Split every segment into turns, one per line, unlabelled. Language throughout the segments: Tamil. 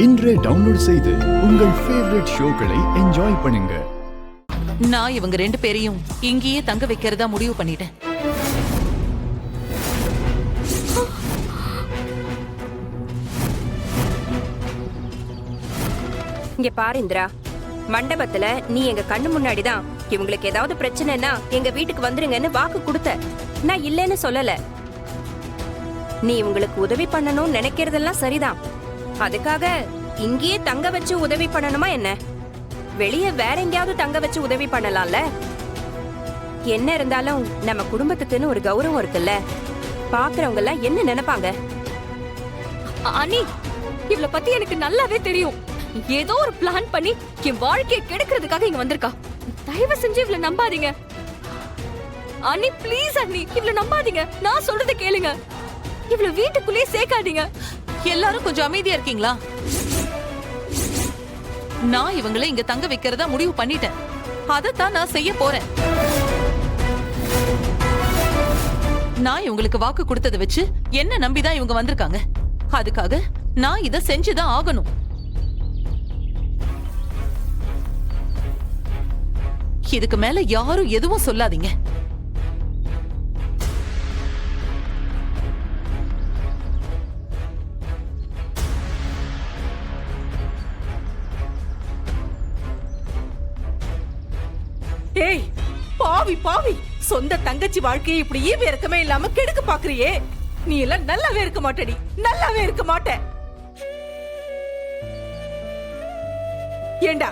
இன்றே டவுன்லோட் செய்து உங்கள் ஃபேவரட் ஷோக்களை என்ஜாய் பண்ணுங்க.
நான் இவங்க 2 பேரையும் இங்கேயே தங்க வைக்கிறதா முடிவு பண்ணிட்டேன்.
இங்க பாரு இந்திரா, மண்டபத்துல நீ எங்க கண்ணு முன்னாடிதான் இவங்களுக்கு ஏதாவது பிரச்சனைனா எங்க வீட்டுக்கு வந்துருங்கன்னு வாக்கு கொடுத்த. நான் இல்லைன்னு சொல்லல. நீ இவங்களுக்கு உதவி பண்ணணும்னு நினைக்கிறதெல்லாம் சரிதான். அதுக்காக இங்கேயே தங்க வச்சு உதவி பண்ணணுமா என்ன? வெளியே வேற எங்கேயாவது தங்க வச்சு உதவி பண்ணலாம்ல. என்ன இருந்தாலும் நம்ம குடும்பத்துக்குன்னு ஒரு கௌரவம் இருக்குல்ல. பாக்குறவங்க எல்லாம் என்ன நினைப்பாங்க?
அனி, இவளை பத்தி எனக்கு நல்லாவே தெரியும். ஏதோ ஒரு பிளான் பண்ணி என் வாழ்க்கையை கெடுக்கிறதுக்காக இங்க வந்திருக்கா. தயவு செஞ்சு இவளை நம்பாதீங்க அனி. ப்ளீஸ் அனி, இவளை நம்பாதீங்க. நான் சொல்றதை கேளுங்க. இவளை வீட்டுக்குள்ளேயே சேர்க்காதீங்க.
எல்லாரும் கொஞ்சம் அமைதியா இருக்கீங்களா? நான் இவங்களை இங்க தங்க வைக்கிறதா முடிவு பண்ணிட்டேன். அதைத்தான் நான் செய்ய போறேன். நான் இவங்களுக்கு வாக்கு கொடுத்ததை வச்சு என்ன நம்பிதான் இவங்க வந்திருக்காங்க. அதுக்காக நான் இதை செஞ்சுதான் ஆகணும். இதுக்கு மேல யாரும் எதுவும் சொல்லாதீங்க.
ஏய் பாவி பாவி, சொந்த தங்கச்சி வாழ்க்கையை இப்படி ஈவு இறக்கமே இல்லாம கெடுக்க பாக்குறியே. நீ எல்லாம் நல்லாவே இருக்க மாட்டடி, நல்லாவே இருக்க மாட்ட. ஏண்டா,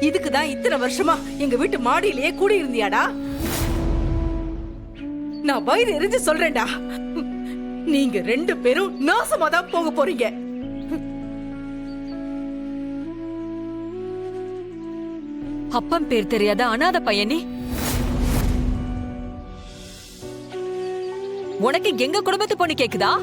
இதுக்குதான் இத்தனை வருஷமா எங்க வீட்டு மாடியிலேயே கூடி இருந்தியாடா? நான் வயிறு எரிஞ்சு சொல்றேன்டா, நீங்க 2 பேரும் நாசமா தான் போக போறீங்க.
அப்பன் பேர் தெரியாத அனாதை பையனே, உனக்கு எங்க குடும்பத்து பொண்ணு கேக்குதா?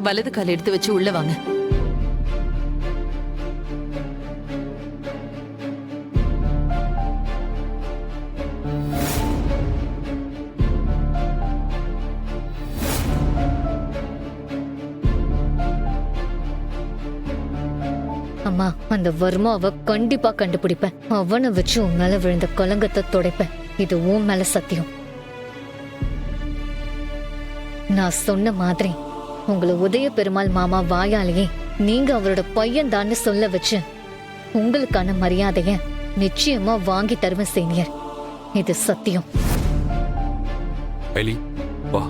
வலது கால் எடுத்து வச்சு உள்ள வாங்க.
அம்மா, அந்த வர்மாவை கண்டிப்பா கண்டுபிடிப்பேன். அவனை வச்சு உன் மேல விழுந்த கலங்கத்தை துடைப்பேன். இது உன் மேல சத்தியம். நான் சொன்ன மாதிரி உங்களை உதய பெருமாள் மாமா வாயாலேயே நீங்க அவரோட பையன் தான் சொல்ல வச்சு உங்களுக்கான மரியாதைய நிச்சயமா வாங்கி தருவேன் சீனியர். இது சத்தியம்.
வா.